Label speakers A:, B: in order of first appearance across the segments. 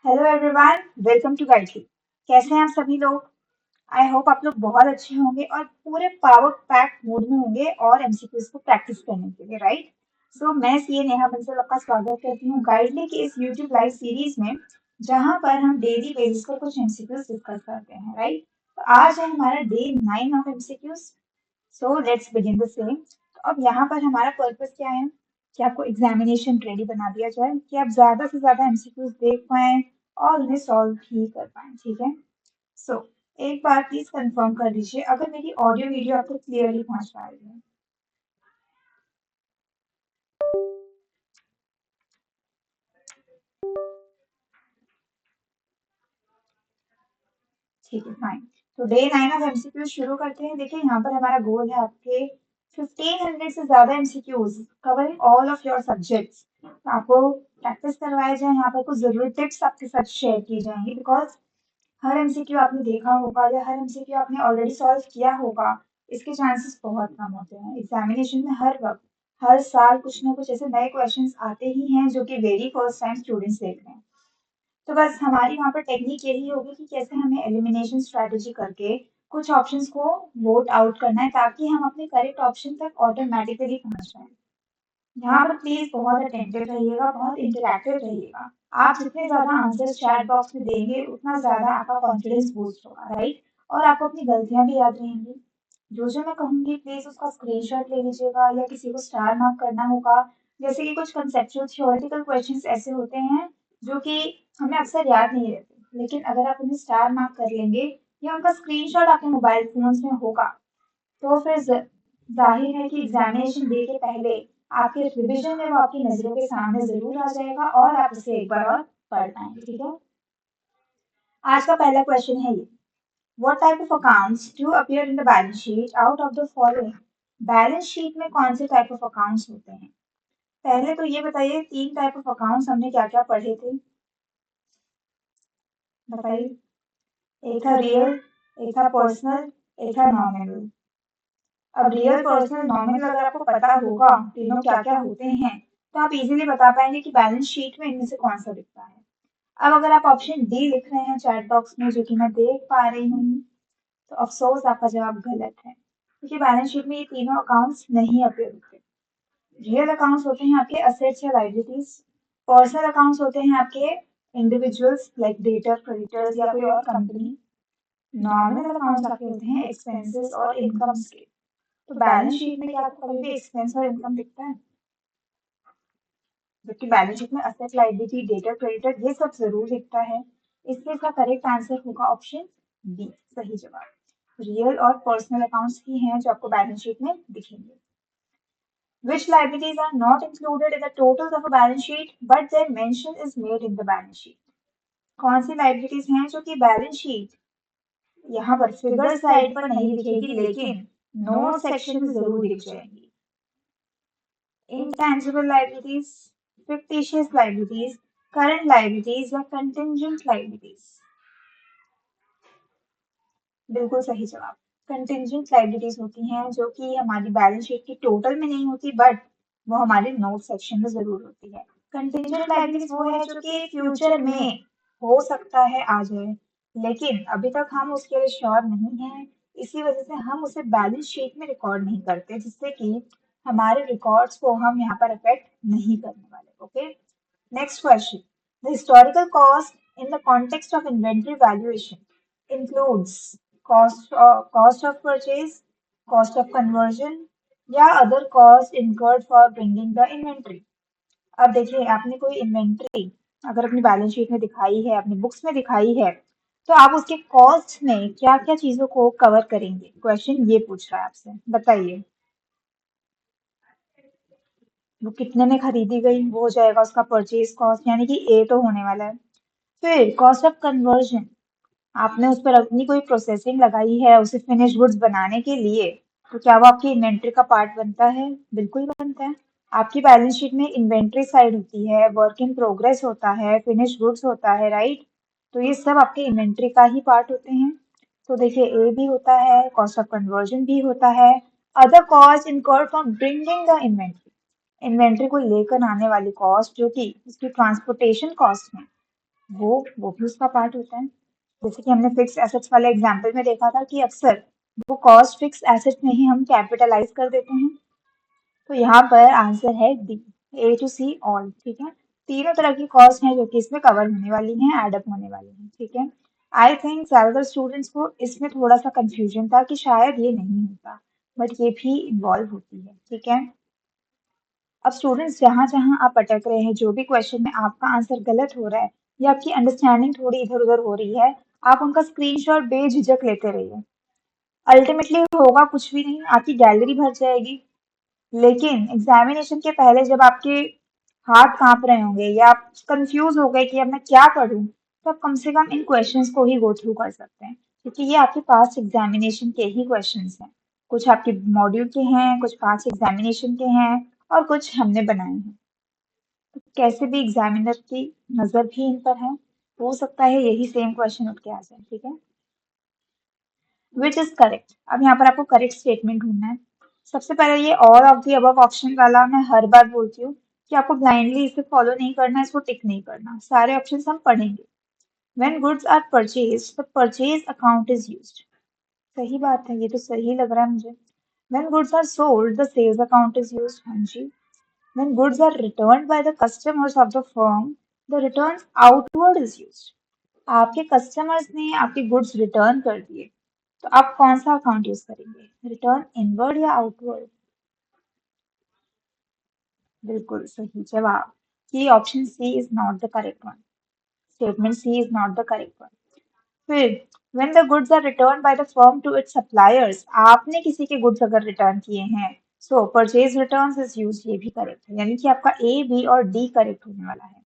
A: Hello everyone, welcome to Guidely. कैसे हैं आप सभी लोग? आई होप आप लोग बहुत अच्छे होंगे और पूरे पावर पैक मूड में होंगे और एमसीक्यूज को प्रैक्टिस करने के लिए, राइट? सो मैं सीए नेहा बंसल आपका स्वागत करती हूँ गाइडली की इस यूट्यूब लाइव सीरीज में, जहाँ पर हम डेली बेसिस पर कुछ एमसीक्यूज डिस्कस करते हैं, राइट? तो आज है हमारा day 9 of MCQs. So let's begin the same. तो अब यहाँ पर हमारा पर्पस क्या है कि आपको एग्जामिनेशन रेडी बना दिया जाए कि आप ज्यादा से ज्यादा एमसीक्यूज देख पाएं और उन्हें सॉल्व भी कर पाएं, ठीक है? सो एक बार प्लीज कंफर्म कर दीजिए अगर मेरी ऑडियो वीडियो आपको क्लियरली पहुंच पा रही है। ठीक है, फाइन। तो डे 9 ऑफ एमसीक्यूज शुरू करते हैं। देखिए यहाँ पर हमारा गोल है आपके 1500 से ज्यादा MCQs covering all of your subjects. तो आपको प्रैक्टिस करवाया जाए, यहाँ पर कुछ जरूरी टिप्स आपके साथ शेयर की जाएंगी, बिकॉज हर एमसीक्यू आपने देखा होगा या हर एमसीक्यू आपने ऑलरेडी सॉल्व किया होगा, इसके चांसेस बहुत कम होते हैं। एग्जामिनेशन में हर वक्त हर साल कुछ ना कुछ ऐसे नए क्वेश्चंस आते ही हैं जो कि वेरी फर्स्ट टाइम स्टूडेंट्स देख रहे हैं। तो बस हमारी वहाँ पर टेक्निक यही होगी कि कैसे हमें एलिमिनेशन स्ट्रेटेजी करके कुछ ऑप्शंस को वोट आउट करना है ताकि हम अपने करेक्ट ऑप्शन तक ऑटोमेटिकली पहुंच जाएं। यहाँ पर प्लीज बहुत अटेंटिव रहिएगा, बहुत इंटरैक्टिव रहिएगा। आप जितने ज्यादा आंसर चैट बॉक्स में देंगे उतना ज्यादा आपका कॉन्फिडेंस बूस्ट होगा, राइट? और आपको अपनी गलतियां भी याद रहेंगी। जो जो मैं कहूंगी प्लीज उसका स्क्रीनशॉट ले लीजिएगा या किसी को स्टार मार्क करना होगा। जैसे कि कुछ कंसेप्चुअल थियोरेटिकल क्वेश्चंस ऐसे होते हैं जो कि हमें अक्सर याद नहीं रहते, लेकिन अगर आप उन्हें स्टार मार्क कर लेंगे या उनका स्क्रीनशॉट आपके मोबाइल फोन्स में होगा, तो फिर जाहिर है कि एग्जामिनेशन डे के पहले आपके रिवीजन में वो आपकी नजरों के सामने जरूर आ जाएगा और आप उसे एक बार और पढ़ पाएंगे, ठीक है? आज का पहला क्वेश्चन है ये: What type of accounts do appear in the balance sheet out of the following? Balance sheet में कौन से टाइप ऑफ अकाउंट्स होते हैं? पहले तो ये बताइए, तीन टाइप ऑफ अकाउंट्स हमने क्या क्या पढ़े थे, बताइए। एक था रियल, एक था पर्सनल, एक था नॉमिनल। अब रियल, पर्सनल, नॉमिनल अगर आपको पता होगा तीनों क्या क्या होते हैं, तो आप इजीली बता पाएंगे कि बैलेंस शीट में इनमें से कौन सा दिखता है। अब अगर आप ऑप्शन डी लिख रहे हैं चैट बॉक्स में, जो कि मैं देख पा रही हूँ, तो अफसोस आपका जवाब गलत है, क्योंकि बैलेंस शीट में ये तीनों अकाउंट्स नहीं अपीयर होते। रियल अकाउंट्स होते हैं आपके असेट्स या लाइबिलिटीज, पर्सनल अकाउंट्स होते हैं आपके इंडिविजुअल्स लाइक डेटर, क्रेडिटर्स या कोई और कंपनी, नॉमिनल अकाउंट्स आपके होते हैं एक्सपेंसेस और इनकम्स के। तो बैलेंस शीट में क्या आपको कभी भी एक्सपेंस और इनकम दिखता है? जबकि बैलेंस शीट में असेट, लायबिलिटी, डेटर, क्रेडिटर ये सब जरूर दिखता है। इसलिए इसका करेक्ट आंसर होगा ऑप्शन बी, सही जवाब। रियल और पर्सनल अकाउंट्स ही हैं जो आपको बैलेंस शीट में दिखेंगे। Which liabilities are not included in the totals of a balance sheet but their mention is made in the balance sheet? कौन सी लाइबिलिटीज हैं जो कि बैलेंस शीट यहाँ पर फिगर स्लाइड पर नहीं दिखेगी लेकिन नोट सेक्शन में जरूर दिख जाएंगी? Intangible liabilities, fictitious liabilities, current liabilities या contingent liabilities? बिल्कुल सही जवाब। कंटिंजेंट लाइबिलिटीज होती हैं जो कि हमारी बैलेंस शीट की टोटल में नहीं होती, बट वो हमारे नोट सेक्शन में जरूर होती है। कंटिंजेंट लाइबिलिटीज वो है जो कि फ्यूचर में हो सकता है आ जाए, लेकिन अभी तक हम उसके लिए श्योर नहीं हैं। इसी वजह से हम उसे बैलेंस शीट में रिकॉर्ड नहीं करते, जिससे कि हमारे रिकॉर्ड्स को हम यहाँ पर अफेक्ट नहीं करने वाले। Okay, next question: the historical cost in the context of inventory valuation includes cost of purchase, cost of conversion या other cost incurred for bringing the inventory? अब देखिए, आपने कोई इन्वेंट्री अगर अपनी बैलेंस शीट में दिखाई है, अपनी बुक्स में दिखाई है, तो आप उसके कॉस्ट में क्या क्या चीजों को कवर करेंगे? क्वेश्चन ये पूछ रहा है आपसे, बताइए। वो कितने में खरीदी गई वो हो जाएगा उसका परचेज कॉस्ट, यानी कि ए तो होने वाला है। फिर कॉस्ट ऑफ कन्वर्जन, आपने उस पर अपनी कोई प्रोसेसिंग लगाई है उसे फिनिश गुड्स बनाने के लिए, तो क्या वो आपकी इन्वेंट्री का पार्ट बनता है? बिल्कुल बनता है। आपकी बैलेंस शीट में इन्वेंट्री साइड होती है, वर्क इन प्रोग्रेस होता है, फिनिश गुड्स होता है, राइट? तो ये सब आपके इन्वेंट्री का ही पार्ट होते हैं। तो देखिए, ए भी होता है, कॉस्ट ऑफ कन्वर्जन भी होता है, other cost incurred from bringing the inventory, inventory को लेकर आने वाली कॉस्ट जो कि उसकी ट्रांसपोर्टेशन कॉस्ट है, वो भी उसका पार्ट होता है। जैसे कि हमने फिक्स एसेट्स वाले एग्जाम्पल में देखा था कि अक्सर वो कॉस्ट फिक्स एसेट में ही हम कैपिटलाइज कर देते हैं। तो यहाँ पर आंसर है D, A to C all. ठीक है, तीनों तरह की कॉस्ट है जो कि इसमें कवर होने वाली हैं, एडअप होने वाली हैं। ठीक है, आई थिंक ज्यादातर स्टूडेंट्स को इसमें थोड़ा सा कंफ्यूजन था कि शायद ये नहीं होता, बट ये भी इन्वॉल्व होती है। ठीक है, अब स्टूडेंट्स जहाँ जहाँ आप अटक रहे हैं, जो भी क्वेश्चन में आपका आंसर गलत हो रहा है या आपकी अंडरस्टैंडिंग थोड़ी इधर उधर हो रही है, आप उनका स्क्रीनशॉट बेझिझक लेते रहिए। अल्टीमेटली होगा कुछ भी नहीं, आपकी गैलरी भर जाएगी, लेकिन एग्जामिनेशन के पहले जब आपके हाथ कांप रहे होंगे या आप कंफ्यूज हो गए कि अब मैं क्या पढूं, तो आप कम से कम इन क्वेश्चंस को ही गो थ्रू कर सकते हैं, क्योंकि ये आपके पास्ट एग्जामिनेशन के ही क्वेश्चंस हैं। कुछ आपके मॉड्यूल के हैं, कुछ पास्ट एग्जामिनेशन के हैं, और कुछ हमने बनाए हैं। तो कैसे भी एग्जामिनर की नजर भी इन पर है, हो सकता है यही सेम क्वेश्चन उठ के आ जाए। ठीक है, विच इज करेक्ट। अब यहाँ पर आपको करेक्ट स्टेटमेंट ढूंढना है। सबसे पहले ये all of the above option वाला मैं हर बार बोलती हूँ कि आपको ब्लाइंडली इसे फॉलो नहीं करना, इसको टिक नहीं करना, सारे ऑप्शंस हम पढ़ेंगे। When goods are purchase the purchase account is used. सही बात है, ये तो सही लग रहा है मुझे। When goods are sold the sales account is used. हाँ जी। When goods are returned by the customers of the firm the returns outward is used. आपके कस्टमर्स ने आपके गुड्स रिटर्न कर दिए, तो आप कौन सा अकाउंट यूज करेंगे, रिटर्न इनवर्ड या आउटवर्ड? बिल्कुल सही जवाब, कि option C is not the correct one. Statement C is not the correct one. फिर when the goods are returned by the firm to its suppliers, आपने किसी के गुड्स अगर रिटर्न किए हैं, so purchase returns is used, ये भी correct है, यानी कि आपका ए बी और डी करेक्ट होने वाला है।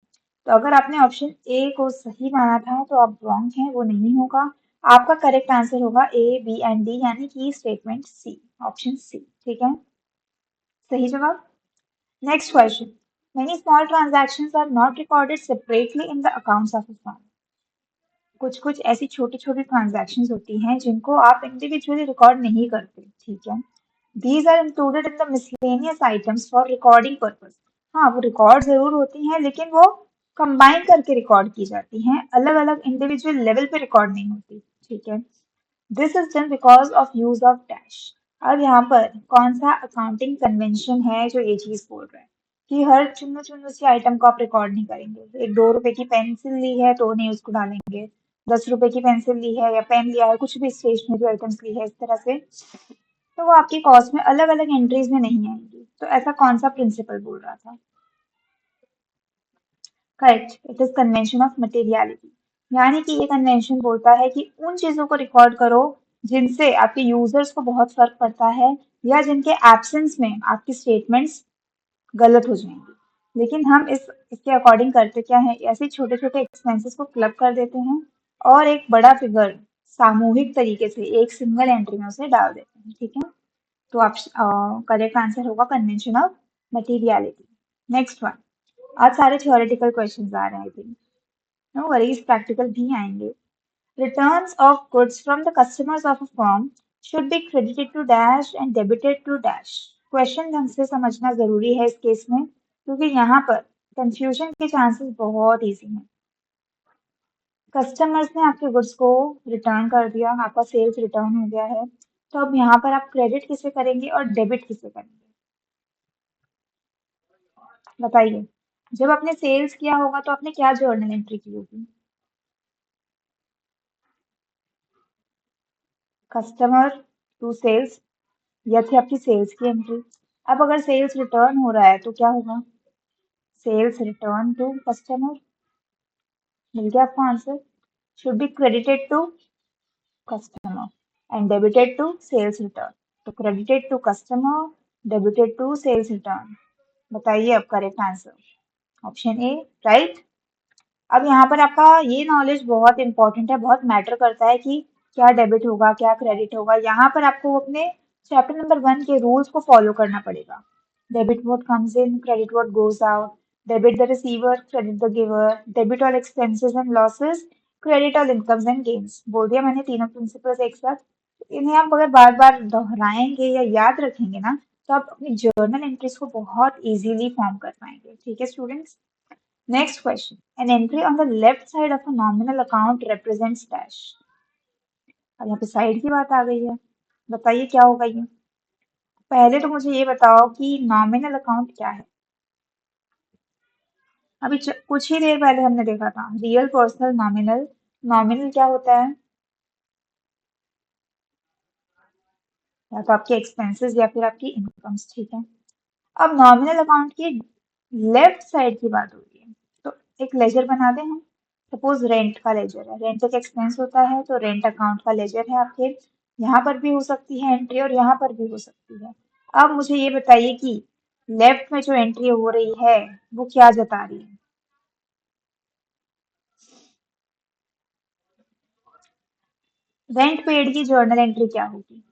A: तो अगर आपने ऑप्शन ए को सही माना था तो आप रॉन्ग हैं, वो नहीं होगा। आपका करेक्ट आंसर होगा ए बी एंड डी, यानी कि स्टेटमेंट सी, ऑप्शन सी। ठीक है, सही जवाब। Next question, many small transactions are not recorded separately in the accounts of a firm। कुछ कुछ ऐसी छोटी छोटी ट्रांजैक्शंस होती हैं जिनको आप इंडिविजुअली रिकॉर्ड नहीं करते। ठीक है, these are included in the miscellaneous items for recording purpose. हाँ, वो रिकॉर्ड जरूर होती हैं, लेकिन वो कंबाइन करके रिकॉर्ड की जाती हैं, अलग अलग इंडिविजुअल लेवल पे रिकॉर्ड नहीं होती। ठीक है, this is done because of use of dash. अब यहाँ पर कौन सा अकाउंटिंग कन्वेंशन है जो ये चीज बोल रहा है कि हर चुन्नू चुन्नू सी आइटम को आप रिकॉर्ड नहीं करेंगे। एक 2 रुपए की पेंसिल ली है तो नहीं उसको डालेंगे, 10 रुपए की पेंसिल ली है या पेन लिया है, कुछ भी स्टेशनरी आइटम्स ली है इस तरह से, तो वो आपकी कॉस्ट में अलग अलग एंट्रीज में नहीं आएंगी। तो ऐसा कौन सा प्रिंसिपल बोल रहा था? Correct, it is convention of materiality. यानी कि ये कन्वेंशन बोलता है कि उन चीजों को रिकॉर्ड करो जिनसे आपके यूजर्स को बहुत फर्क पड़ता है, या जिनके एब्सेंस में आपकी स्टेटमेंट्स गलत हो जाएंगी। लेकिन हम इसके अकॉर्डिंग करते क्या है, ऐसे छोटे छोटे एक्सपेंसेस को क्लब कर देते हैं और एक बड़ा फिगर सामूहिक तरीके से एक सिंगल एंट्री में उसे डाल देते हैं। ठीक है, तो आप करेक्ट आंसर होगा convention of materiality. Next one, आज सारे थियोरेटिकल क्वेश्चंस आ रहे हैं, I think. No worries, practical भी आएंगे। Returns of goods from the customers of a firm should be credited to dash and debited to dash. Question ढंग से समझना जरूरी है इस केस में, क्योंकि यहाँ पर कंफ्यूजन के चांसेस बहुत इजी हैं। कस्टमर्स ने आपके गुड्स को रिटर्न कर दिया, आपका सेल्स रिटर्न हो गया है, तो अब यहाँ पर आप क्रेडिट किसे करेंगे और डेबिट किसे करेंगे, बताइए। जब आपने सेल्स किया होगा तो आपने क्या जर्नल एंट्री की होगी? कस्टमर टू सेल्स, यह थी आपकी सेल्स की एंट्री। अब अगर सेल्स रिटर्न हो रहा है तो क्या होगा? Sales return to customer. मिल गया आपको answer, should be credited to customer and debited to sales return. तो credited to customer, debited to sales return. बताइए अब correct answer, option A, right. अब यहाँ पर आपका ये नॉलेज बहुत इंपॉर्टेंट है, बहुत मैटर करता है कि क्या डेबिट होगा क्या क्रेडिट होगा। यहाँ पर आपको अपने चैप्टर नंबर 1 के रूल्स को फॉलो करना पड़ेगा। Debit what comes in, credit what goes out, debit the receiver, credit the giver, debit all expenses and losses, credit all incomes and gains. बोल दिया मैंने तीनों प्रिंसिपल्स एक साथ। इन्हें आप अगर बार बार दोहराएंगे या याद रखेंगे ना, तो आप अपनी जर्नल एंट्रीज को बहुत इजीली फॉर्म कर पाएंगे। ठीक है students, next question, an entry on the left side of a nominal account represents dash. अब यहाँ पे साइड की बात आ गई है, बताइए क्या होगा ये। पहले तो मुझे ये बताओ कि नॉमिनल अकाउंट क्या है। अभी कुछ ही देर पहले हमने देखा था रियल, पर्सनल, नॉमिनल। नॉमिनल क्या होता है? या तो आपके एक्सपेंसेस या फिर आपकी इनकम्स, ठीक है। अब नॉमिनल अकाउंट की लेफ्ट साइड की बात हो रही है, तो एक लेजर बना दें हम। सपोज रेंट का लेजर है, रेंट एक एक्सपेंस होता है, तो रेंट अकाउंट का लेजर है आपके। यहाँ पर भी हो सकती है एंट्री और यहाँ पर भी हो सकती है। अब मुझे ये बताइए कि लेफ्ट में जो एंट्री हो रही है वो क्या जता रही है? रेंट पेड की जर्नल एंट्री क्या होगी?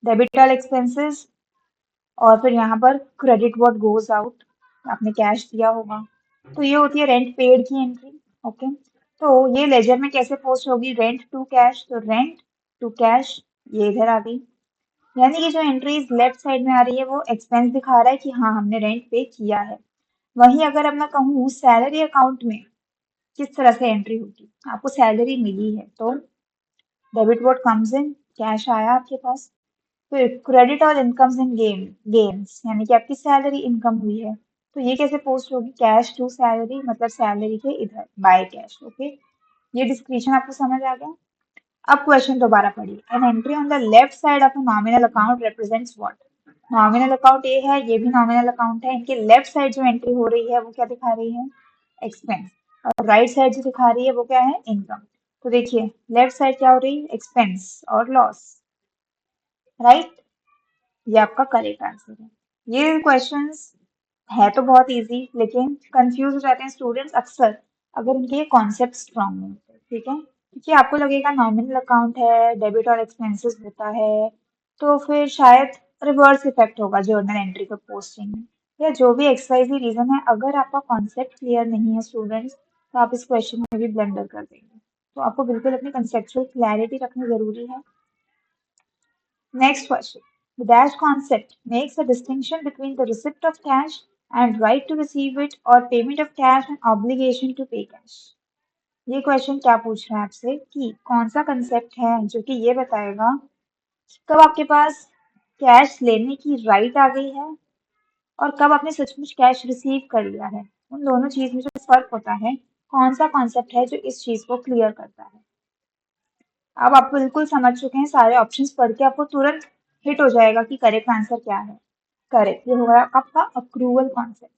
A: डेबिट ऑल एक्सपेंसेस, और फिर यहाँ पर क्रेडिट व्हाट गोज आउट, आपने कैश दिया होगा। तो ये होती है रेंट पेड की एंट्री। ओके, तो ये लेजर में कैसे पोस्ट होगी? रेंट टू कैश, तो रेंट टू कैश ये इधर आ गई। यानी कि जो एंट्रीज लेफ्ट साइड में आ रही है वो एक्सपेंस दिखा रहा है कि हाँ हमने रेंट पे किया है। वहीं अगर अब मैं कहूँ सैलरी अकाउंट में किस तरह से एंट्री होगी, आपको सैलरी मिली है तो debit what comes in, cash आया आपके पास। फिर क्रेडिट और इनकम्स इन गेन्स, यानी कि आपकी सैलरी इनकम हुई है। तो ये कैसे पोस्ट होगी? कैश टू सैलरी, मतलब सैलरी के इधर बाय कैश। ओके, ये डिस्क्रिप्शन आपको समझ आ गया। अब क्वेश्चन दोबारा पढ़िए, an entry on the left side of a nominal account represents what. Nominal account ये है, ये भी नॉमिनल अकाउंट है, इनके लेफ्ट साइड जो एंट्री हो रही है वो क्या दिखा रही है? एक्सपेंस। और राइट साइड जो दिखा रही है वो क्या है? इनकम। तो देखिए लेफ्ट साइड क्या हो रही है? एक्सपेंस और लॉस, राइट। ये आपका करेक्ट आंसर है। ये क्वेश्चंस है तो बहुत इजी, लेकिन कंफ्यूज हो जाते हैं स्टूडेंट्स अक्सर अगर उनके ये कॉन्सेप्ट स्ट्रांग नहीं होते, ठीक है। क्योंकि आपको लगेगा नॉमिनल अकाउंट है, डेबिट और एक्सपेंसेस होता है, तो फिर शायद रिवर्स इफेक्ट होगा जर्नल एंट्री पर पोस्टिंग में, या जो भी एक्सवाइजी रीजन है। अगर आपका कॉन्सेप्ट क्लियर नहीं है स्टूडेंट्स, तो आप इस क्वेश्चन में भी ब्लंडर कर देंगे। तो आपको बिल्कुल अपनी कंसेप्चुअल क्लैरिटी रखनी जरूरी है। Next question. The dash concept makes a distinction between the receipt of cash and right to receive it, or payment of cash and obligation to pay cash. ये क्वेश्चन क्या पूछ रहा है आपसे कि कौन सा कंसेप्ट है जो कि ये बताएगा कब आपके पास कैश लेने की राइट आ गई है और कब आपने सचमुच कैश रिसीव कर लिया है। उन दोनों चीज में जो फर्क होता है, कौन सा कॉन्सेप्ट है जो इस चीज को क्लियर करता है। अब आप बिल्कुल समझ चुके हैं, सारे ऑप्शंस पढ़ के आपको तुरंत हिट हो जाएगा कि करेक्ट आंसर क्या है। करेक्ट, ये होगा आपका अक्रूवल कॉन्सेप्ट,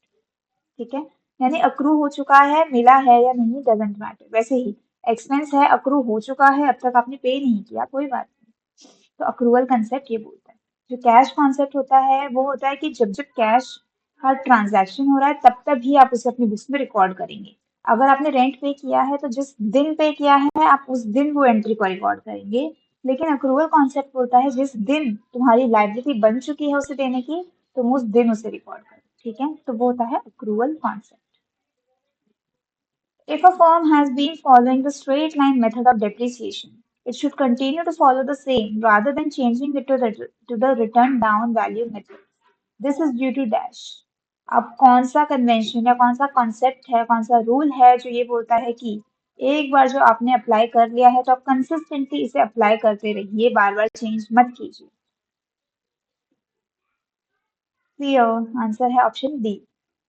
A: ठीक है। यानी अक्रू हो चुका है, मिला है या नहीं डजेंट मैटर। वैसे ही एक्सपेंस है, अक्रू हो चुका है, अब तक आपने पे नहीं किया, कोई बात नहीं। तो अक्रूवल कंसेप्ट ये बोलता है। जो कैश कॉन्सेप्ट होता है वो होता है कि जब जब कैश का ट्रांजैक्शन हो रहा है तब तब ही आप उसे अपनी बुक्स में रिकॉर्ड करेंगे। अगर आपने रेंट पे किया है तो जिस दिन पे किया है आप उस दिन वो एंट्री को रिकॉर्ड करेंगे। लेकिन अक्रूवल कॉन्सेप्ट बोलता है जिस दिन तुम्हारी लाइबिलिटी बन चुकी है उसे देने की, तुम उस दिन उसे रिकॉर्ड करो, ठीक है। तो वो होता है accrual concept. If a firm has been following the straight line method of depreciation, it should continue to follow the same rather than changing it to the return down value method. This is due to dash. अब कौन सा convention या कौन सा concept है, कौन सा rule है जो ये बोलता है कि एक बार जो आपने अप्लाई कर लिया है तो आप कंसिस्टेंटली इसे अप्लाई करते रहिए, बार बार चेंज मत कीजिए। क्लियर आंसर है option D,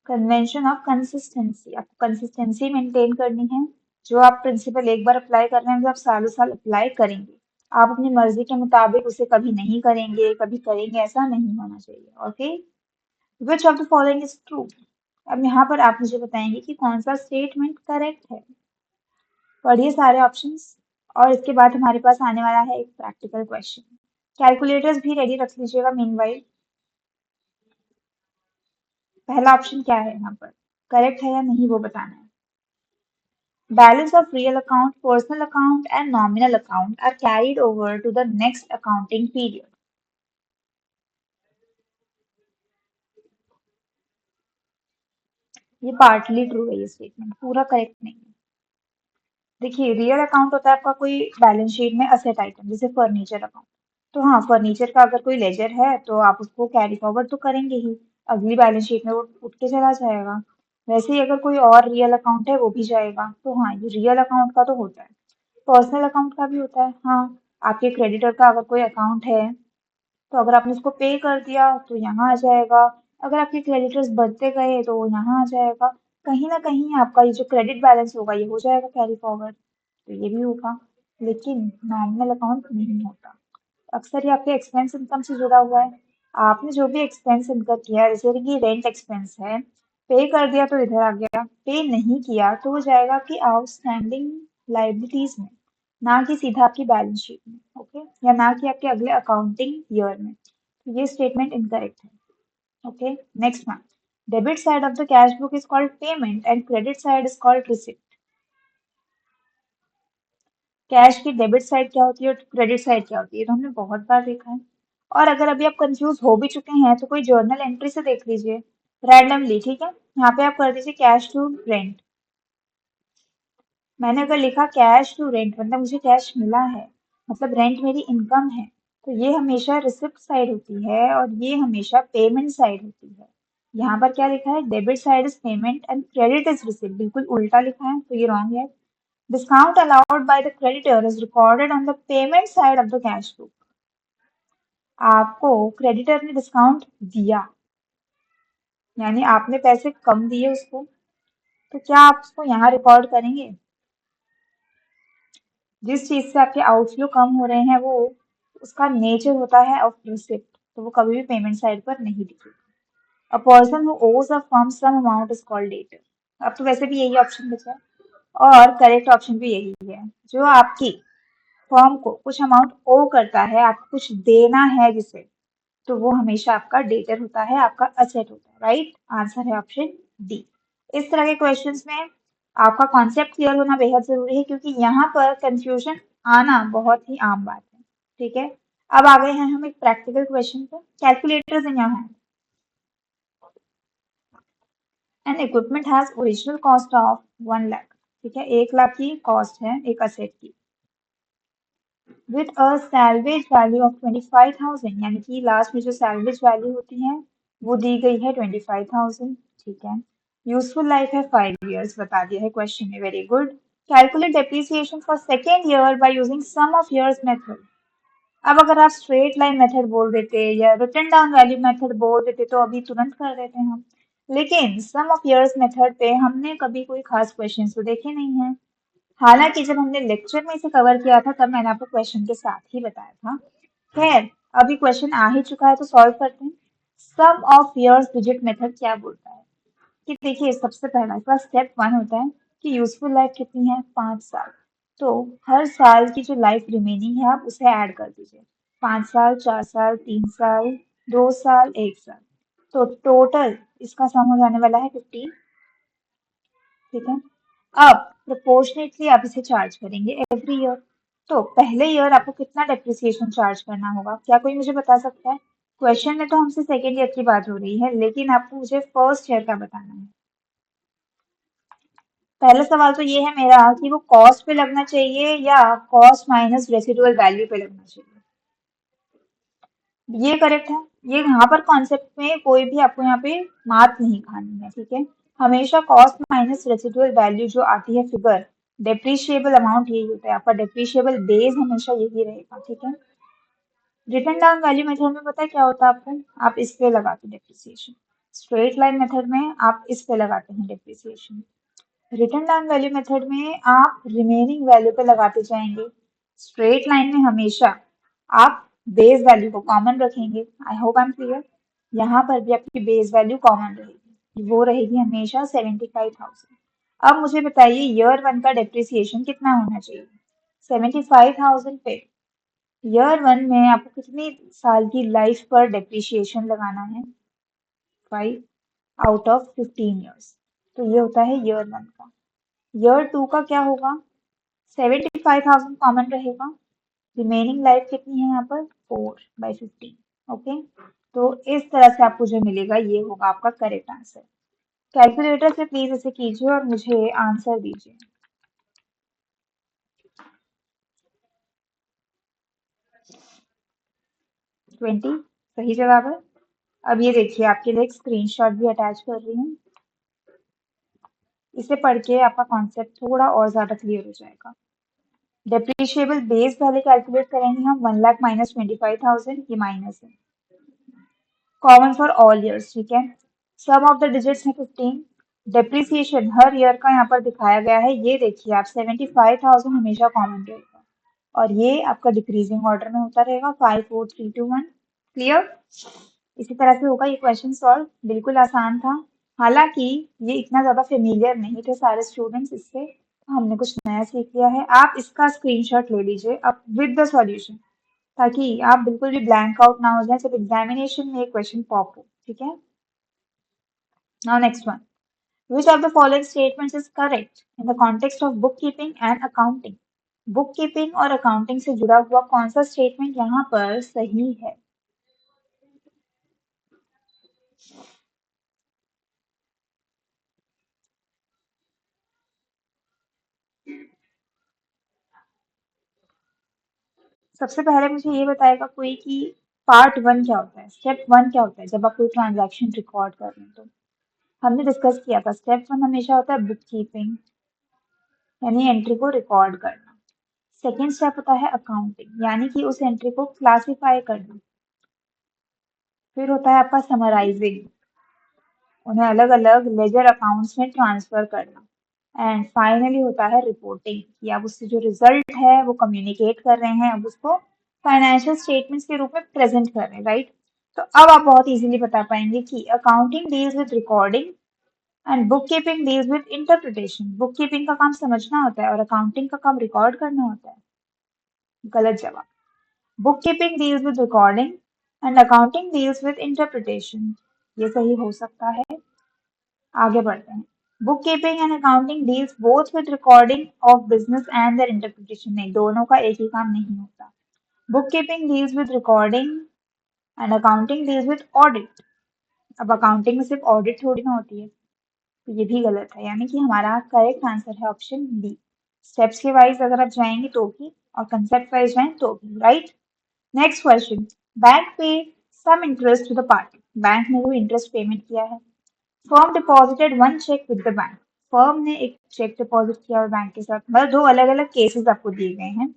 A: convention of consistency. आपको कंसिस्टेंसी मेंटेन करनी है। जो आप प्रिंसिपल एक बार अप्लाई कर रहे हैं वो आप सालों साल अप्लाई करेंगे। आप अपनी मर्जी के मुताबिक उसे कभी नहीं करेंगे, कभी करेंगे, ऐसा नहीं होना चाहिए। Okay, which of the following is true. अब यहाँ पर आप मुझे बताएंगे कि कौन सा स्टेटमेंट करेक्ट है। पढ़िए सारे ऑप्शंस, और इसके बाद हमारे पास आने वाला है एक प्रैक्टिकल क्वेश्चन। कैलकुलेटर्स भी रेडी रख लीजिएगा मीनवाइल। पहला ऑप्शन क्या है यहाँ पर, करेक्ट है या नहीं वो बताना है। Balance of real account, personal account and nominal account are carried over to the next accounting period. ये पार्टली ट्रू है, ये स्टेटमेंट पूरा करेक्ट नहीं है। देखिए रियल अकाउंट होता है आपका कोई बैलेंस शीट में असेट आइटम, जैसे फर्नीचर अकाउंट। तो हाँ, फर्नीचर का अगर कोई लेजर है तो आप उसको कैरी फॉरवर्ड तो करेंगे ही, अगली बैलेंस शीट में वो उठ के चला जाएगा। वैसे ही अगर कोई और रियल अकाउंट है वो भी जाएगा। तो हाँ, ये रियल अकाउंट का तो होता है। पर्सनल अकाउंट का भी होता है। हाँ, आपके क्रेडिटर का अगर कोई अकाउंट है तो अगर आपने उसको पे कर दिया तो यहाँ आ जाएगा। अगर आपके क्रेडिटर्स बढ़ते गए तो वो यहाँ आ जाएगा। कहीं ना कहीं आपका ये जो क्रेडिट बैलेंस होगा ये हो जाएगा कैरी फॉरवर्ड, तो ये भी होगा। लेकिन नॉमिनल अकाउंट नहीं होता। अक्सर ये आपके एक्सपेंस इनकम से जुड़ा हुआ है। आपने जो भी एक्सपेंस इनकर किया है, जैसे कि रेंट एक्सपेंस है, पे कर दिया तो इधर आ गया, पे नहीं किया तो वो जाएगा कि आउटस्टैंडिंग लाइबिलिटीज में, ना कि सीधा आपकी बैलेंस शीट में। ओके, या ना कि आपके अगले अकाउंटिंग ईयर में। तो ये स्टेटमेंट इनकरेक्ट है। Okay, next one. Debit side of the cash book is called payment and credit side is called receipt. Cash की डेबिट साइड क्या होती है और क्रेडिट साइड क्या होती है, तो हमने बहुत बार देखा है। और अगर अभी आप कंफ्यूज हो भी चुके हैं तो कोई जर्नल एंट्री से देख लीजिए रैंडमली, ठीक है। यहाँ पे आप कर दीजिए कैश टू रेंट। मैंने अगर लिखा कैश टू रेंट मतलब मुझे कैश मिला है, मतलब रेंट मेरी इनकम है, तो ये हमेशा रिसिप्ट साइड होती है और ये हमेशा पेमेंट साइड होती है। यहाँ पर क्या लिखा है, debit side is payment and credit is receipt, बिल्कुल उल्टा लिखा है, तो ये रॉन्ग है। Discount allowed by the creditor is recorded on the payment side of the cash book. आपको क्रेडिटर ने डिस्काउंट दिया, यानी आपने पैसे कम दिए उसको, तो क्या आप उसको यहाँ रिकॉर्ड करेंगे? जिस चीज से आपके आउटफ्लो कम हो रहे हैं वो उसका नेचर होता है ऑफ रिसिप्ट, तो वो कभी भी पेमेंट साइड पर नहीं दिखेगा। अ person who owes a firm some amount is called debtor. अब तो वैसे भी यही ऑप्शन बचा है और करेक्ट ऑप्शन भी यही है। जो आपकी फर्म को कुछ अमाउंट ओ करता है, आपको कुछ देना है जिसे, तो वो हमेशा आपका डेटर होता है, आपका असेट होता है। राइट आंसर है ऑप्शन डी। इस तरह के क्वेश्चंस में आपका कॉन्सेप्ट क्लियर होना बेहद जरूरी है, क्योंकि यहाँ पर कंफ्यूजन आना बहुत ही आम बात है। ठीक है, अब आ गए हैं हम एक प्रैक्टिकल क्वेश्चन पे। Calculators in your hand. N equipment has original cost of 1 lakh. ठीक है, 1 लाख की कॉस्ट है एक असेट की, with a salvage value of 25,000, यानी कि लास्ट में जो सैलवेज वैल्यू होती है वो दी गई है 25,000। ठीक है, यूजफुल लाइफ है 5 years, बता दिया है क्वेश्चन में। Very good. Calculate depreciation for second year by using sum of years method. अब अगर आप स्ट्रेट लाइन मेथड बोल देते या रिटन डाउन वैल्यू मेथड बोल देते तो अभी तुरंत कर देते हम, लेकिन सम ऑफ ईयर्स मेथड पे हमने कभी कोई खास क्वेश्चन तो देखे नहीं है। हालांकि जब हमने लेक्चर में इसे कवर किया था तब मैंने आपको क्वेश्चन के साथ ही बताया था। खैर, अभी क्वेश्चन आ ही चुका है तो सॉल्व करते हैं। सम ऑफ ईयर्स डिजिट मेथड क्या बोलता है कि देखिए, सबसे पहला इसका स्टेप 1 होता है कि यूजफुल लाइफ कितनी है, 5 साल। तो हर साल की जो लाइफ रिमेनिंग है आप उसे ऐड कर दीजिए। 5 साल, 4 साल, 3 साल, 2 साल, 1 साल, तो टोटल इसका सम हो जाने वाला है 15। ठीक है, अब प्रोपोर्शनेटली आप इसे चार्ज करेंगे एवरी ईयर। तो पहले ईयर आपको कितना डेप्रिसिएशन चार्ज करना होगा, क्या कोई मुझे बता सकता है? क्वेश्चन में तो हमसे सेकेंड ईयर की बात हो रही है, लेकिन आपको मुझे फर्स्ट ईयर का बताना है। पहला सवाल तो ये है मेरा कि वो कॉस्ट पे लगना चाहिए या कॉस्ट माइनस रेसिडुअल वैल्यू पे लगना चाहिए। ये करेक्ट है। ये यहाँ पर कॉन्सेप्ट में कोई भी आपको यहाँ पे मात नहीं खानी है। ठीक है, हमेशा कॉस्ट माइनस रेसिडुअल वैल्यू जो आती है फिगर, डेप्रिशिएबल अमाउंट यही होता है आपका, डेप्रिशिएबल बेस हमेशा यही रहेगा। ठीक है, रिटर्न डाउन वैल्यू मेथड में पता है क्या होता है आपको, आप इस पे लगाते हैं डेप्रिसिएशन। स्ट्रेट लाइन मेथड में आप इस पे लगाते हैं depreciation. Return down value method में आप रिमेनिंग वैल्यू पे लगाते जाएंगे। स्ट्रेट लाइन में हमेशा आप बेस वैल्यू को कॉमन रखेंगे। I hope I am clear. यहाँ पर भी आपकी बेस वैल्यू कॉमन रहेगी, वो रहेगी हमेशा 75,000। अब मुझे बताइए ईयर 1 का डेप्रिसिएशन कितना होना चाहिए 75,000 पे। ईयर 1 में आपको कितनी साल की लाइफ पर डेप्रिसिएशन लगाना है, 5 आउट ऑफ 15 ईयर्स, तो ये होता है ईयर 1 का। ईयर 2 का क्या होगा, 75,000 कॉमन रहेगा, रिमेनिंग लाइफ कितनी है यहाँ पर 4/15। ओके, तो इस तरह से आपको जो मिलेगा ये होगा आपका करेक्ट आंसर। कैलकुलेटर से प्लीज इसे कीजिए और मुझे आंसर दीजिए। 20 सही जवाब है। अब ये देखिए, आपके लिए एक स्क्रीनशॉट भी अटैच कर रही हूँ। इसे पढ़ के आपका कॉन्सेप्ट थोड़ा और ज्यादा क्लियर हो जाएगा। डेप्रिशिएबल बेस पहले कैलकुलेट करेंगे हम, 1 लाख माइनस 25,000, ये माइनस है। कॉमन फॉर ऑल ईयर्स, ठीक है। सम ऑफ द डिजिट्स है 15। डेप्रिसिएशन हर ईयर का यहाँ पर दिखाया गया है, ये देखिए आप 75,000 हमेशा कॉमन रहेगा और ये आपका डिक्रीजिंग ऑर्डर में होता रहेगा, 5 4 3 2 1। क्लियर? इसी तरह से होगा ये क्वेश्चन सॉल्व, बिल्कुल आसान था। हालांकि ये इतना ज्यादा फेमिलियर नहीं थे सारे स्टूडेंट्स, इससे हमने कुछ नया सीख लिया है। आप इसका स्क्रीनशॉट ले लीजिए अब विद द सॉल्यूशन, ताकि आप बिल्कुल भी ब्लैंक आउट ना हो जाए जब एग्जामिनेशन में एक क्वेश्चन पॉप हो, ठीक है। Now next one, which of the following statements is correct in the context of bookkeeping and accounting? Bookkeeping और अकाउंटिंग से जुड़ा हुआ कौन सा स्टेटमेंट यहाँ पर सही है? सबसे पहले मुझे ये बताएगा कोई कि पार्ट 1 क्या होता है, स्टेप 1 क्या होता है जब आप कोई ट्रांजैक्शन रिकॉर्ड कर रहे हैं तो। हमने डिस्कस किया था स्टेप 1 हमेशा होता है बुक कीपिंग, यानी एंट्री को रिकॉर्ड करना। सेकेंड स्टेप होता है अकाउंटिंग, यानी कि उस एंट्री को क्लासिफाई करना। फिर होता है आपका समराइजिंग, उन्हें अलग अलग लेजर अकाउंट्स में ट्रांसफर करना। एंड फाइनली होता है रिपोर्टिंग, कि आप उससे जो रिजल्ट है वो कम्युनिकेट कर रहे हैं, अब उसको फाइनेंशियल स्टेटमेंट्स के रूप में प्रेजेंट कर रहे हैं, राइट। तो अब आप बहुत इजीली बता पाएंगे कि accounting deals with recording and book keeping deals with interpretation. Book keeping का काम समझना होता है और अकाउंटिंग का काम रिकॉर्ड करना होता है। गलत जवाब। Book keeping deals with recording and accounting deals with interpretation, ये सही हो सकता है। आगे बढ़ते हैं। Book keeping and accounting deals both with recording of business and there interpretation, नहीं, दोनों का एक ही काम नहीं होता। Book keeping deals with recording and accounting deals with audit. अब अकाउंटिंग में सिर्फ ऑडिट थोड़ी ना होती है, तो ये भी गलत है, यानी कि हमारा करेक्ट आंसर है ऑप्शन बी। स्टेप्स के वाइज अगर आप जाएंगे तो भी और कंसेप्ट वाइज जाएं तो भी, right. Next question, bank pay some interest to the party. Bank ने कोई इंटरेस्ट पेमेंट किया है। Firm deposited one cheque with the bank. Firm ने एक चेक डिपॉजिट किया और बैंक के साथ, मतलब दो अलग अलग केसेस आपको दिए गए हैं।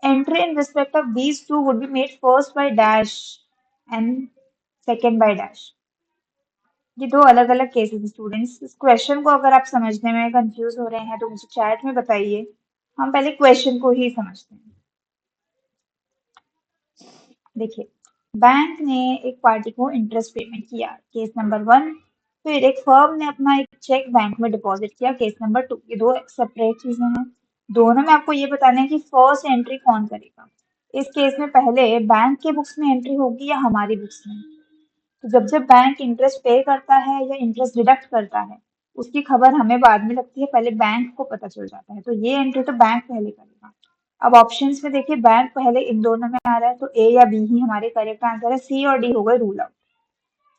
A: Entry in respect of these two would be made first by dash and second by dash. ये दो अलग अलग केसेस। स्टूडेंट्स, इस क्वेश्चन को अगर आप समझने में कंफ्यूज हो रहे हैं तो मुझे चैट में बताइए, हम पहले क्वेश्चन को ही समझते हैं। देखिए, बैंक ने एक पार्टी को इंटरेस्ट पेमेंट किया, केस नंबर 1। फिर एक फर्म ने अपना एक चेक बैंक में डिपॉजिट किया, केस नंबर 2। ये दो सेपरेट चीजें हैं, दोनों में आपको ये बताना है कि फर्स्ट एंट्री कौन करेगा। इस केस में पहले बैंक के बुक्स में एंट्री होगी या हमारी बुक्स में। तो जब जब बैंक इंटरेस्ट पे करता है या इंटरेस्ट डिडक्ट करता है, उसकी खबर हमें बाद में लगती है, पहले बैंक को पता चल जाता है, तो ये एंट्री तो बैंक पहले करेगा। अब ऑप्शंस में देखिए, बैंक पहले इन दोनों में आ रहा है, तो ए या बी ही हमारे करेक्ट आंसर है, सी और डी हो गए रूल आउट।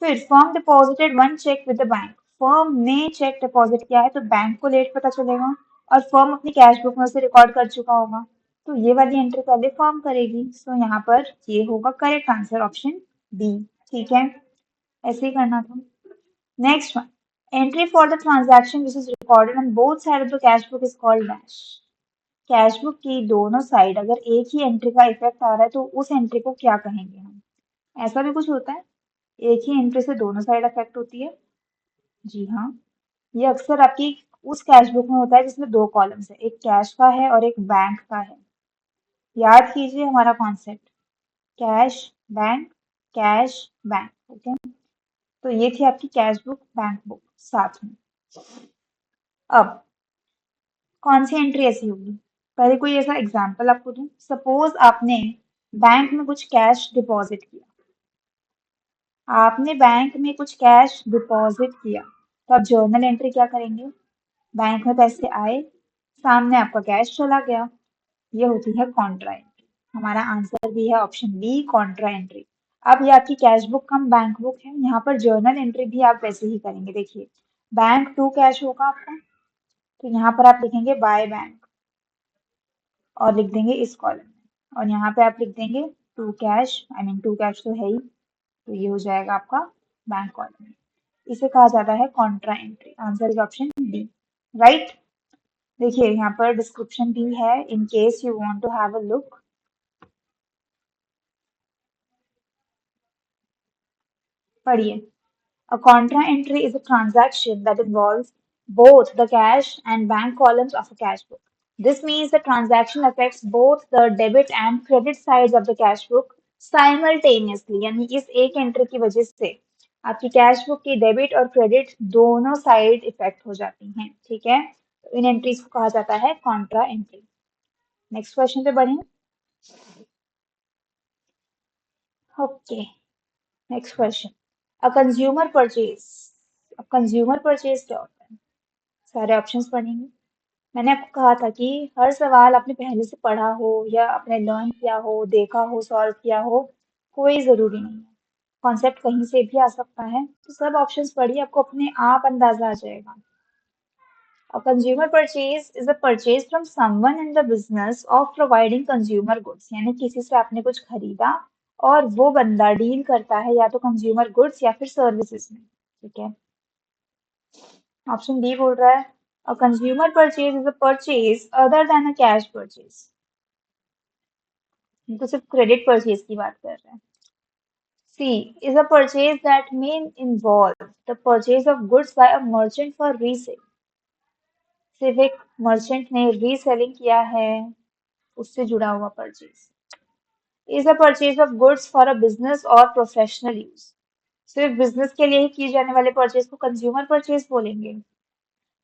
A: फिर firm deposited one cheque with the bank. Firm ने चेक डिपॉजिट किया है तो बैंक को लेट पता चलेगा और फर्म अपनी कैश बुक में उसे रिकॉर्ड कर चुका होगा, तो ये वाली एंट्री पहले फर्म करेगी। सो यहाँ पर ये होगा करेक्ट आंसर ऑप्शन बी, ठीक है, ऐसे ही करना था। Next one, entry for the transaction which is recorded on both side of the cash book is called dash. Cash book की दोनों साइड अगर एक ही एंट्री का इफेक्ट आ रहा है तो उस एंट्री को क्या कहेंगे हम? ऐसा भी कुछ होता है, एक ही एंट्री से दोनों साइड अफेक्ट होती है। जी हाँ, ये अक्सर आपकी उस कैश बुक में होता है जिसमें दो कॉलम्स है, एक कैश का है और एक बैंक का है। याद कीजिए हमारा concept, cash bank, cash bank, okay. तो ये थी आपकी कैश बुक बैंक बुक साथ में। अब कौन सी एंट्री ऐसी होगी, पहले कोई ऐसा एग्जांपल आपको दूं। सपोज आपने बैंक में कुछ कैश डिपॉजिट किया, आपने बैंक में कुछ कैश डिपॉजिट किया, तो आप जर्नल एंट्री क्या करेंगे? बैंक में पैसे आए, सामने आपका कैश चला गया, ये होती है कॉन्ट्रा एंट्री। हमारा आंसर भी है ऑप्शन बी, कॉन्ट्रा एंट्री। अब ये आपकी कैश बुक कम बैंक बुक है, यहाँ पर जर्नल एंट्री भी आप वैसे ही करेंगे। देखिए, बैंक टू कैश होगा आपका, तो यहाँ पर आप लिखेंगे बाय बैंक और लिख देंगे इस कॉलम में, और यहाँ पे आप लिख देंगे to cash, I mean to cash तो है ही, तो ये हो जाएगा आपका बैंक कॉलम में। इसे कहा जाता है contra entry. Answer is option D. Right. देखिए यहाँ पर डिस्क्रिप्शन भी है in case you want to have a look. पढ़िए। A contra entry is a transaction that involves both the cash and bank columns of a cash book. This means the transaction affects both the debit and credit sides of the cash book simultaneously. यानी इस एक entry की वजह से आपकी cash book की debit और credit दोनों साइड इफेक्ट हो जाती हैं। ठीक है, तो इन एंट्रीज को कहा जाता है कॉन्ट्रा एंट्री। नेक्स्ट क्वेश्चन पे बढ़ें। Okay, next question. अ कंज्यूमर परचेज। अब कंज्यूमर परचेज क्या होता है? सारे ऑप्शंस पढ़ेंगे। मैंने आपको कहा था कि हर सवाल आपने पहले से पढ़ा हो या आपने लर्न किया हो, देखा हो, सॉल्व किया हो, कोई जरूरी नहीं है। कॉन्सेप्ट कहीं से भी आ सकता है, तो सब ऑप्शंस पढ़िए, आपको अपने आप अंदाजा आ जाएगा। A consumer purchase is a purchase from someone in the business of providing consumer goods। यानी किसी से आपने कुछ खरीदा और वो बंदा डील करता है या तो कंज्यूमर गुड्स या फिर सर्विसेज में। ठीक है, ऑप्शन बी बोल रहा है a consumer purchase is a purchase other than a cash purchase. तो सिर्फ क्रेडिट परचेज की बात कर रहे हैं। C is a purchase that may involve the purchase of goods by a merchant for resale। सिर्फ एक मर्चेंट ने रीसेलिंग किया है, उससे जुड़ा हुआ purchase. Is a purchase of goods for a business और प्रोफेशनल यूज। सिर्फ बिजनेस के लिए ही किए जाने वाले परचेज को कंज्यूमर परचेज बोलेंगे।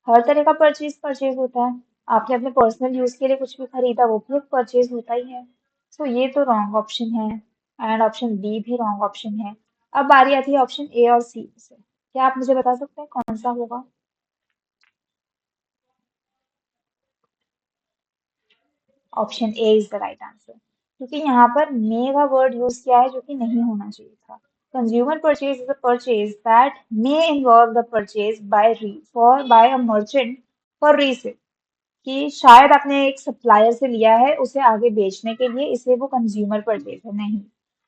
A: हर तरह का परचेज परचेज होता है। आपने अपने पर्सनल यूज के लिए कुछ भी खरीदा, वो भी एक परचेज होता ही है। सो ये तो रॉन्ग ऑप्शन है, एंड ऑप्शन बी भी रॉन्ग ऑप्शन है। अब बारी आती है ऑप्शन ए और सी से। क्या आप मुझे बता सकते हैं कौन सा होगा? Option A is the right answer, क्योंकि यहाँ पर मे का वर्ड यूज किया है जो कि नहीं होना चाहिए था। Consumer purchase is a purchase that may involve the purchase by re for by a merchant for resale. कि शायद आपने एक सप्लायर से लिया है उसे आगे बेचने के लिए, इसलिए वो कंज्यूमर परचेज है। नहीं,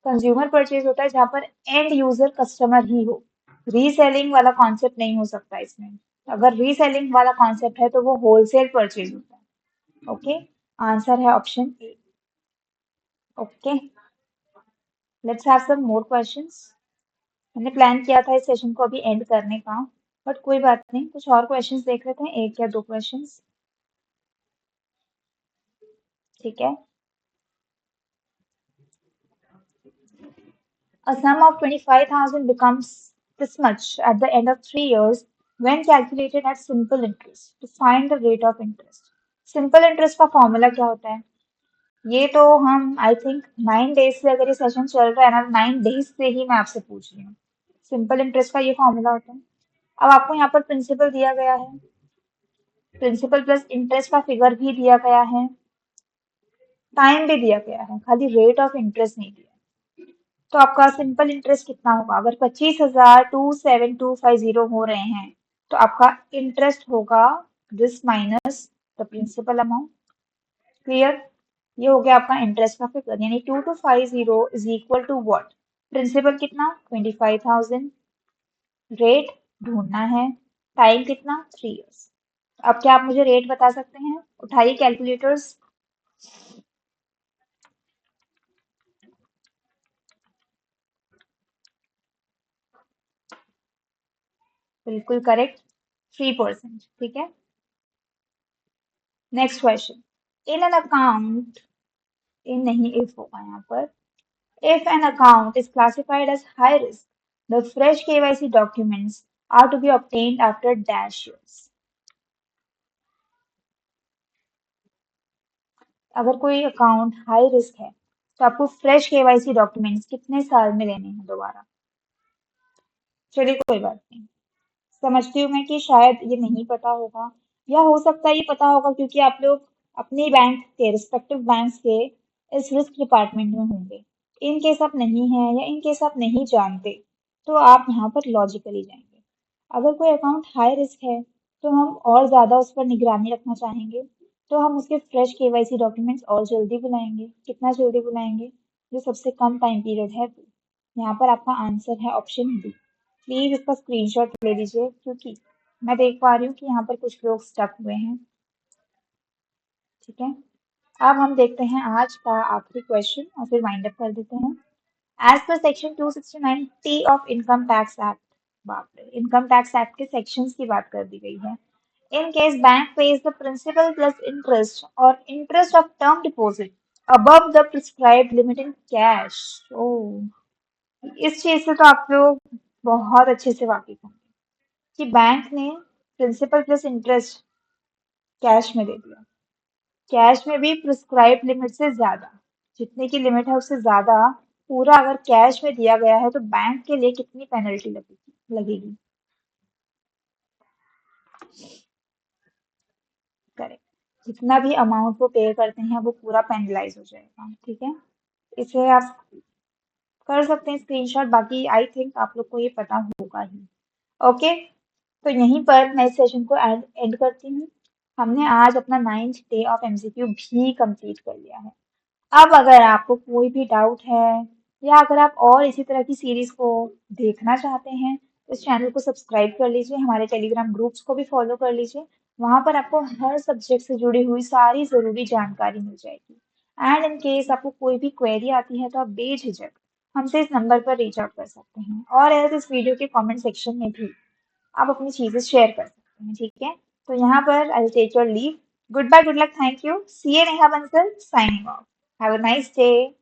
A: कंज्यूमर परचेज होता है जहाँ पर एंड यूजर कस्टमर ही हो। रीसेलिंग वाला कॉन्सेप्ट नहीं हो सकता इसमें। अगर रीसेलिंग वाला कॉन्सेप्ट है तो वो होलसेल परचेज होता है। ओके, आंसर है option A. Okay, let's have some more questions. मैंने प्लान किया था इस सेशन को अभी एंड करने का, बट कोई बात नहीं, कुछ और क्वेश्चंस देख लेते हैं, एक या दो क्वेश्चंस। ठीक है। A sum of 25,000 becomes this much at the end of 3 years when calculated at simple interest. To find the rate of interest. Simple interest का फॉर्मूला क्या होता है? ये तो हम आई थिंक 9 डेज से, अगर ये सेशन चल रहा है ना, 9 डेज से ही मैं आपसे पूछ रही हूँ। सिंपल इंटरेस्ट का ये फॉर्मूला होता है। अब आपको यहाँ पर प्रिंसिपल दिया गया है, प्रिंसिपल प्लस इंटरेस्ट का फिगर भी दिया गया है, टाइम भी दिया गया है, खाली रेट ऑफ इंटरेस्ट नहीं दिया। तो आपका सिंपल इंटरेस्ट कितना होगा? अगर 25,27250 हो रहे हैं तो आपका इंटरेस्ट होगा this minus the principal amount. Clear? ये हो गया आपका इंटरेस्ट का फिगर, यानी 2250 is equal to what? Principal कितना? 25,000। रेट ढूंढना है, टाइम कितना? 3 इयर्स। अब क्या आप मुझे रेट बता सकते हैं? उठाइए कैलकुलेटर्स। बिल्कुल करेक्ट, 3%। ठीक है, next question. In an account, in नहीं इफ होगा यहाँ पर। If an account is classified as high risk, the fresh KYC documents are to be obtained after dash years। अगर कोई अकाउंट हाई रिस्क है तो आपको फ्रेश केवाईसी डॉक्यूमेंट्स कितने साल में लेने हैं दोबारा? चलिए कोई बात नहीं, समझती हूँ मैं कि शायद ये नहीं पता होगा, या हो सकता है ये पता होगा क्योंकि आप लोग अपने बैंक के रिस्पेक्टिव बैंक्स के इस रिस्क डिपार्टमेंट में होंगे। इन केस आप नहीं हैं या इन केस आप नहीं जानते तो आप यहाँ पर लॉजिकली जाएंगे। अगर कोई अकाउंट हाई रिस्क है तो हम और ज़्यादा उस पर निगरानी रखना चाहेंगे, तो हम उसके फ्रेश केवाईसी डॉक्यूमेंट्स और जल्दी बुलाएंगे। कितना जल्दी बुलाएंगे? जो सबसे कम टाइम पीरियड है वो। यहाँ पर आपका आंसर है ऑप्शन बी। प्लीज इसका स्क्रीनशॉट ले लीजिए, क्योंकि मैं देख पा रही हूँ कि यहाँ पर कुछ लोग स्टक हुए हैं। ठीक है, अब हम देखते हैं आज का आखिरी क्वेश्चन और फिर वाइंड अप कर देते हैं। As per section 269 T of income tax act, बाप रे, इनकम टैक्स एक्ट के सेक्शंस की बात कर दी गई है। In case bank pays the principal plus interest or interest of term deposit above the prescribed limit in cash. ओह, इस चीज से तो आप लोग बहुत अच्छे से वाकिफ होंगे कि बैंक ने प्रिंसिपल प्लस इंटरेस्ट कैश में दे दिया, कैश में भी प्रिस्क्राइब लिमिट से ज्यादा, जितने की लिमिट है उससे ज्यादा पूरा अगर कैश में दिया गया है तो बैंक के लिए कितनी पेनल्टी लगेगी। करेक्ट, जितना भी अमाउंट वो पे करते हैं वो पूरा पेनलाइज हो जाएगा। ठीक है, इसे आप कर सकते हैं स्क्रीनशॉट, बाकी आई थिंक आप लोग को ये पता होगा ही। ओके, तो यहीं पर मैं इस सेशन को एंड करती हूँ। हमने आज अपना 9th डे ऑफ एमसीक्यू भी कंप्लीट कर लिया है। अब अगर आपको कोई भी डाउट है या अगर आप और इसी तरह की सीरीज को देखना चाहते हैं तो इस चैनल को सब्सक्राइब कर लीजिए, हमारे टेलीग्राम ग्रुप्स को भी फॉलो कर लीजिए। वहां पर आपको हर सब्जेक्ट से जुड़ी हुई सारी जरूरी जानकारी मिल जाएगी। एंड इन केस आपको कोई भी क्वेरी आती है तो आप बेझिझक हमसे इस नंबर पर रीच आउट कर सकते हैं, और एल्स इस वीडियो के कमेंट सेक्शन में भी आप अपनी चीजें शेयर कर सकते हैं। ठीक है, तो यहाँ पर I take your leave. Goodbye, good luck, thank you, C A Neha Bansal signing off. Have a nice day.